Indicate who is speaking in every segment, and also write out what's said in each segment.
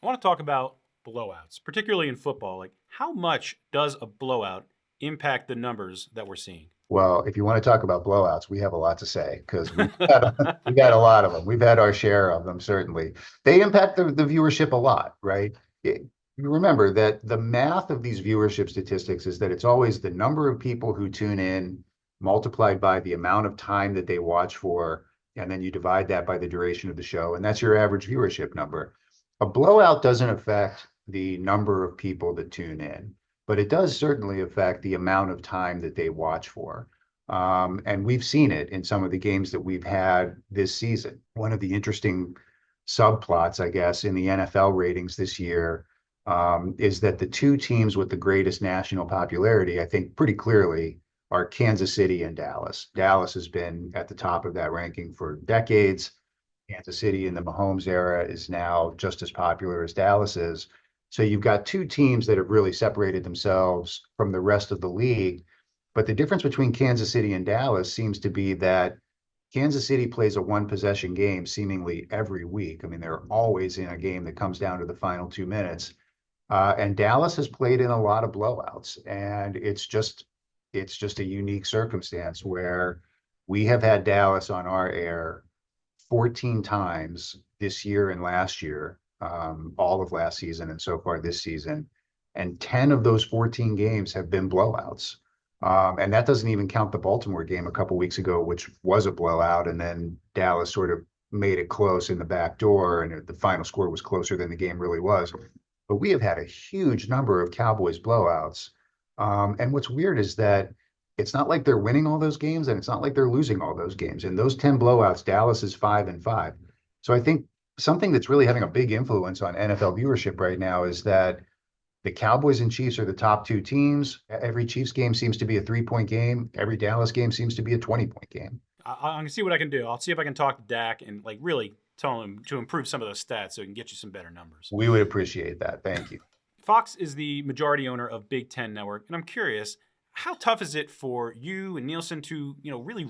Speaker 1: want to talk about blowouts, particularly in football. Like, how much does a blowout impact the numbers that we're seeing?
Speaker 2: Well, if you want to talk about blowouts, we have a lot to say because we've had a lot of them. We've had our share of them, certainly. They impact the viewership a lot, right? You remember that the math of these viewership statistics is that it's always the number of people who tune in multiplied by the amount of time that they watch for, and then you divide that by the duration of the show, and that's your average viewership number. A blowout doesn't affect the number of people that tune in, but it does certainly affect the amount of time that they watch for. And we've seen it in some of the games that we've had this season. One of the interesting subplots, I guess, in the NFL ratings this year is that the two teams with the greatest national popularity, I think pretty clearly, are Kansas City and Dallas. Dallas has been at the top of that ranking for decades. Kansas City in the Mahomes era is now just as popular as Dallas is. So you've got two teams that have really separated themselves from the rest of the league. But the difference between Kansas City and Dallas seems to be that Kansas City plays a one possession game seemingly every week. I mean, they're always in a game that comes down to the final 2 minutes. And Dallas has played in a lot of blowouts. And it's just a unique circumstance where we have had Dallas on our air 14 times this year and last year, all of last season and so far this season. And 10 of those 14 games have been blowouts. And that doesn't even count the Baltimore game a couple weeks ago, which was a blowout. And then Dallas sort of made it close in the back door, and the final score was closer than the game really was. But we have had a huge number of Cowboys blowouts. And what's weird is that it's not like they're winning all those games, and it's not like they're losing all those games. In those 10 blowouts, Dallas is 5-5. So I think something that's really having a big influence on NFL viewership right now is that the Cowboys and Chiefs are the top two teams. Every Chiefs game seems to be a 3-point game. Every Dallas game seems to be a 20-point game.
Speaker 1: I'm gonna see what I can do. I'll see if I can talk to Dak and like really tell him to improve some of those stats so he can get you some better numbers.
Speaker 2: We would appreciate that. Thank you.
Speaker 1: Fox is the majority owner of Big Ten Network, and I'm curious, how tough is it for you and Nielsen to, really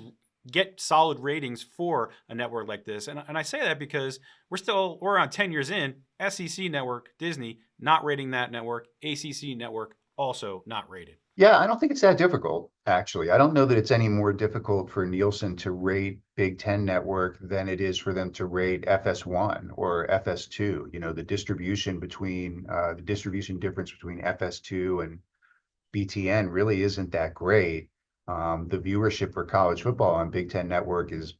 Speaker 1: get solid ratings for a network like this? And I say that because we're around 10 years in, SEC network, Disney, not rating that network, ACC network, also not rated.
Speaker 2: Yeah, I don't think it's that difficult, actually. I don't know that it's any more difficult for Nielsen to rate Big Ten Network than it is for them to rate FS1 or FS2. The distribution difference between FS2 and BTN really isn't that great. The viewership for college football on Big Ten Network is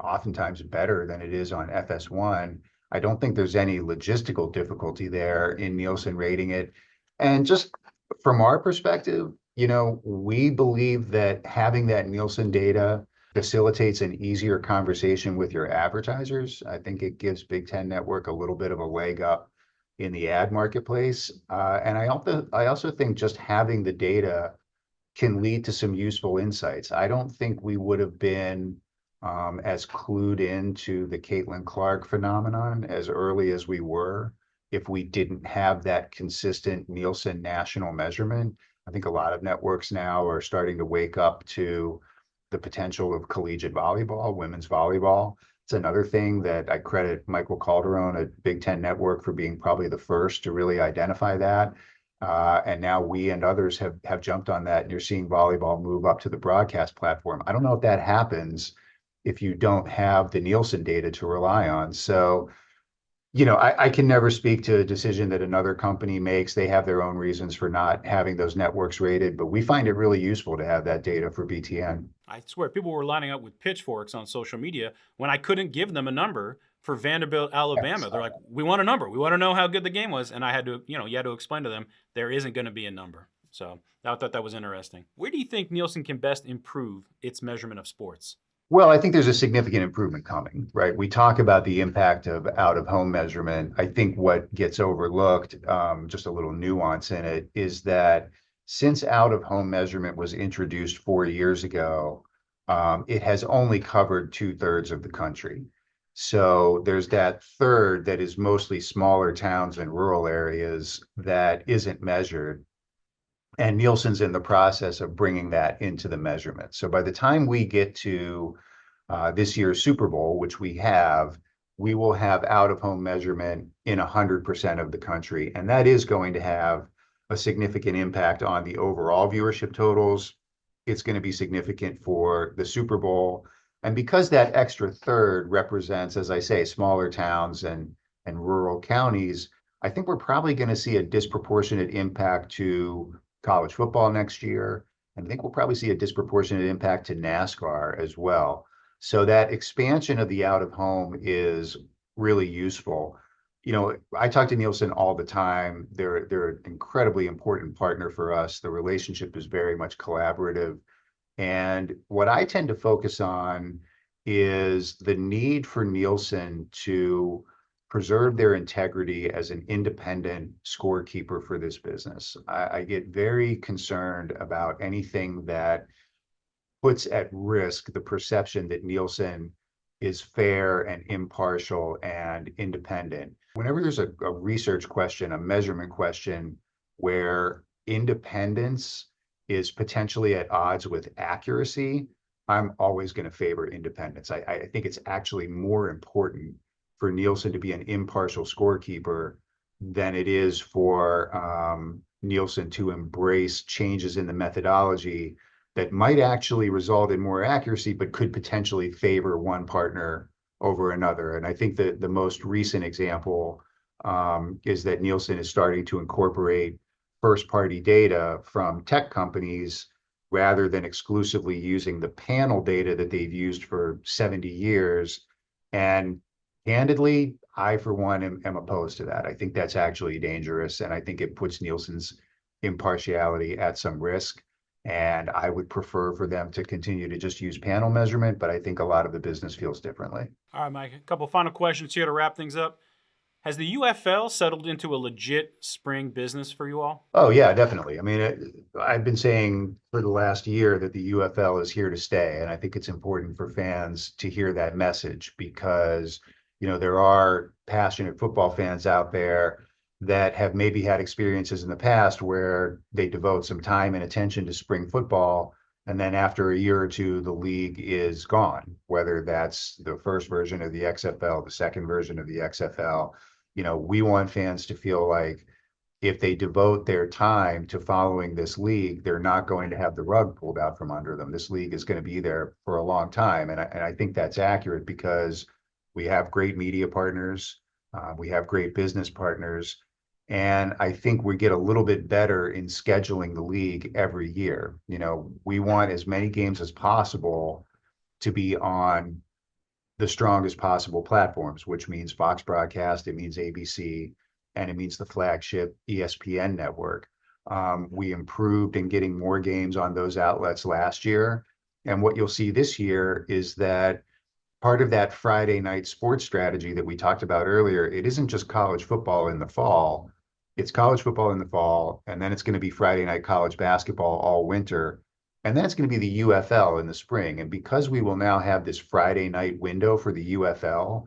Speaker 2: oftentimes better than it is on FS1. I don't think there's any logistical difficulty there in Nielsen rating it. And just from our perspective, we believe that having that Nielsen data facilitates an easier conversation with your advertisers. I think it gives Big Ten Network a little bit of a leg up in the ad marketplace. And I also think just having the data can lead to some useful insights. I don't think we would have been as clued into the Caitlin Clark phenomenon as early as we were if we didn't have that consistent Nielsen national measurement. I think a lot of networks now are starting to wake up to the potential of collegiate volleyball, women's volleyball. It's another thing that I credit Michael Calderon at Big Ten Network for being probably the first to really identify that. And now we and others have jumped on that, and you're seeing volleyball move up to the broadcast platform. I don't know if that happens if you don't have the Nielsen data to rely on. So, I can never speak to a decision that another company makes. They have their own reasons for not having those networks rated, but we find it really useful to have that data for BTN.
Speaker 1: I swear, people were lining up with pitchforks on social media when I couldn't give them a number for Vanderbilt, Alabama. They're like, we want a number. We want to know how good the game was. And I had to, you had to explain to them there isn't going to be a number. So I thought that was interesting. Where do you think Nielsen can best improve its measurement of sports?
Speaker 2: Well, I think there's a significant improvement coming, right? We talk about the impact of out-of-home measurement. I think what gets overlooked, just a little nuance in it, is that since out-of-home measurement was introduced 4 years ago, it has only covered 2/3 of the country. So there's that third that is mostly smaller towns and rural areas that isn't measured. And Nielsen's in the process of bringing that into the measurement. So by the time we get to this year's Super Bowl, which we have, we will have out-of-home measurement in 100% of the country. And that is going to have a significant impact on the overall viewership totals. It's going to be significant for the Super Bowl. And because that extra third represents, as I say, smaller towns and rural counties, I think we're probably going to see a disproportionate impact to college football next year. And I think we'll probably see a disproportionate impact to NASCAR as well. So that expansion of the out of home is really useful. I talk to Nielsen all the time. They're an incredibly important partner for us. The relationship is very much collaborative. And what I tend to focus on is the need for Nielsen to preserve their integrity as an independent scorekeeper for this business. I get very concerned about anything that puts at risk the perception that Nielsen is fair and impartial and independent. Whenever there's a research question, a measurement question where independence is potentially at odds with accuracy, I'm always going to favor independence. I think it's actually more important for Nielsen to be an impartial scorekeeper than it is for Nielsen to embrace changes in the methodology that might actually result in more accuracy, but could potentially favor one partner over another. And I think that the most recent example is that Nielsen is starting to incorporate first-party data from tech companies rather than exclusively using the panel data that they've used for 70 years. And candidly, I, for one, am opposed to that. I think that's actually dangerous, and I think it puts Nielsen's impartiality at some risk. And I would prefer for them to continue to just use panel measurement, but I think a lot of the business feels differently.
Speaker 1: All right, Mike, a couple final questions here to wrap things up. Has the UFL settled into a legit spring business for you all?
Speaker 2: Oh, yeah, definitely. I mean, I've been saying for the last year that the UFL is here to stay. And I think it's important for fans to hear that message because, there are passionate football fans out there that have maybe had experiences in the past where they devote some time and attention to spring football. And then after a year or two, the league is gone, whether that's the first version of the XFL, the second version of the XFL. We want fans to feel like if they devote their time to following this league, they're not going to have the rug pulled out from under them. This league is going to be there for a long time. And I think that's accurate because we have great media partners. We have great business partners. And I think we get a little bit better in scheduling the league every year. We want as many games as possible to be on the strongest possible platforms, which means Fox Broadcast, it means ABC, and it means the flagship ESPN network. We improved in getting more games on those outlets last year. And what you'll see this year is that part of that Friday night sports strategy that we talked about earlier, it isn't just college football in the fall. It's college football in the fall, and then it's going to be Friday night college basketball all winter. And then it's going to be the UFL in the spring. And because we will now have this Friday night window for the UFL,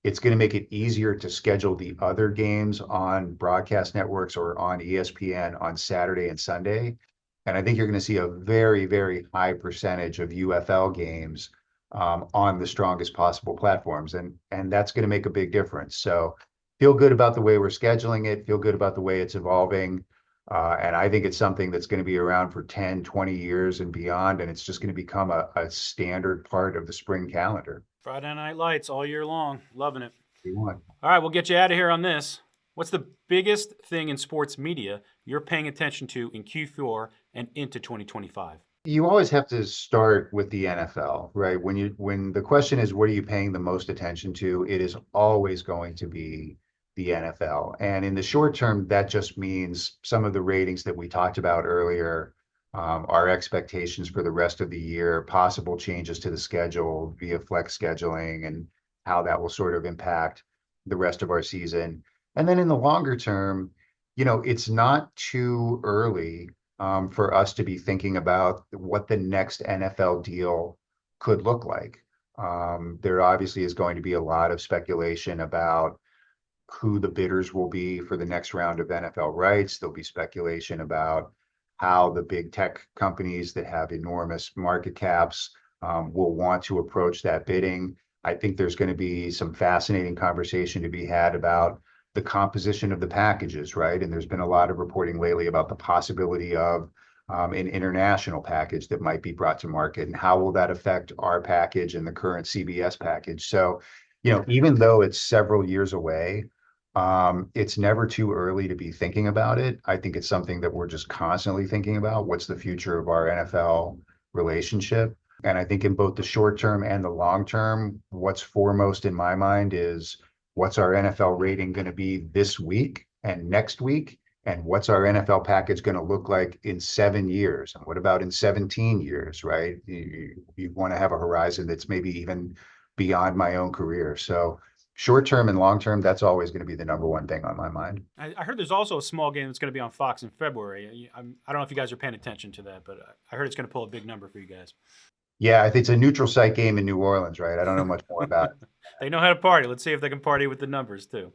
Speaker 2: it's going to make it easier to schedule the other games on broadcast networks or on ESPN on Saturday and Sunday. And I think you're going to see a very, very high percentage of UFL games on the strongest possible platforms. And that's going to make a big difference. So feel good about the way we're scheduling it, feel good about the way it's evolving. And I think it's something that's going to be around for 10, 20 years and beyond. And it's just going to become a standard part of the spring calendar.
Speaker 1: Friday Night Lights all year long. Loving it.
Speaker 2: We want.
Speaker 1: All right, we'll get you out of here on this. What's the biggest thing in sports media you're paying attention to in Q4 and into 2025?
Speaker 2: You always have to start with the NFL, right? When the question is, what are you paying the most attention to? It is always going to be the NFL. And in the short term, that just means some of the ratings that we talked about earlier, our expectations for the rest of the year, possible changes to the schedule via flex scheduling and how that will sort of impact the rest of our season. And then in the longer term, it's not too early for us to be thinking about what the next NFL deal could look like. There obviously is going to be a lot of speculation about who the bidders will be for the next round of NFL rights. There'll be speculation about how the big tech companies that have enormous market caps will want to approach that bidding. I think there's going to be some fascinating conversation to be had about the composition of the packages, right? And there's been a lot of reporting lately about the possibility of an international package that might be brought to market, and how will that affect our package and the current CBS package. So, even though it's several years away, it's never too early to be thinking about it. I think it's something that we're just constantly thinking about. What's the future of our NFL relationship? And I think in both the short term and the long term, what's foremost in my mind is, what's our NFL rating going to be this week and next week? And what's our NFL package going to look like in 7 years? And what about in 17 years, right? You want to have a horizon that's maybe even beyond my own career. So short term and long term, that's always going to be the number one thing on my mind.
Speaker 1: I heard there's also a small game that's going to be on Fox in February. I don't know if you guys are paying attention to that, but I heard it's going to pull a big number for you guys.
Speaker 2: Yeah, I think it's a neutral site game in New Orleans, right? I don't know much more about it.
Speaker 1: They know how to party. Let's see if they can party with the numbers too.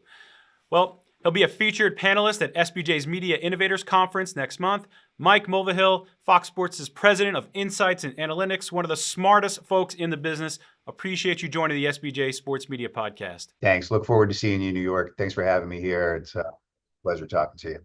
Speaker 1: Well, he'll be a featured panelist at SBJ's Media Innovators Conference next month. Mike Mulvihill, Fox Sports' president of Insights and Analytics, one of the smartest folks in the business. Appreciate you joining the SBJ Sports Media Podcast.
Speaker 2: Thanks. Look forward to seeing you in New York. Thanks for having me here. It's a pleasure talking to you.